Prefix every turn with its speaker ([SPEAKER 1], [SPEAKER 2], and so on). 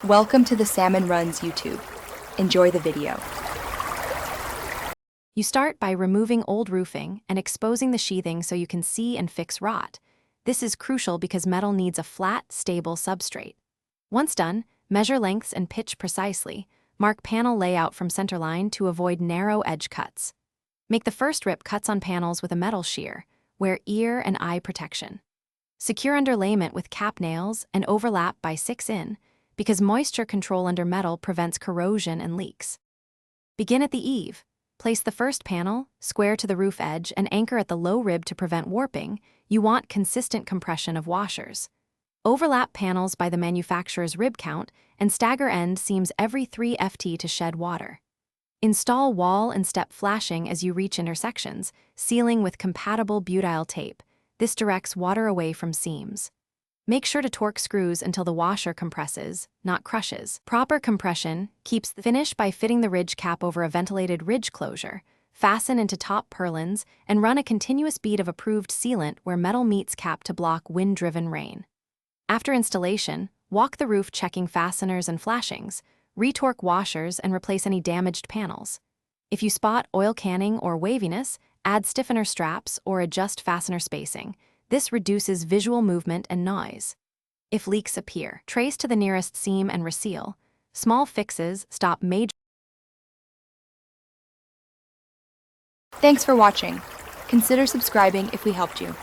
[SPEAKER 1] Welcome to the Salmon Runs YouTube. Enjoy the video.
[SPEAKER 2] You start by removing old roofing and exposing the sheathing so you can see and fix rot. This is crucial because metal needs a flat, stable substrate. Once done, measure lengths and pitch precisely. Mark panel layout from centerline to avoid narrow edge cuts. Make the first rip cuts on panels with a metal shear. Wear ear and eye protection. Secure underlayment with cap nails and overlap by 6 in, because moisture control under metal prevents corrosion and leaks. Begin at the eave. Place the first panel, square to the roof edge, and anchor at the low rib to prevent warping. You want consistent compression of washers. Overlap panels by the manufacturer's rib count and stagger end seams every 3 ft to shed water. Install wall and step flashing as you reach intersections, sealing with compatible butyl tape. This directs water away from seams. Make sure to torque screws until the washer compresses, not crushes. Proper compression keeps the finish by fitting the ridge cap over a ventilated ridge closure. Fasten into top purlins and run a continuous bead of approved sealant where metal meets cap to block wind-driven rain. After installation, walk the roof checking fasteners and flashings, retorque washers and replace any damaged panels. If you spot oil canning or waviness, add stiffener straps or adjust fastener spacing. This reduces visual movement and noise. If leaks appear, trace to the nearest seam and reseal. Small fixes stop major.
[SPEAKER 1] Thanks for watching. Consider subscribing if we helped you.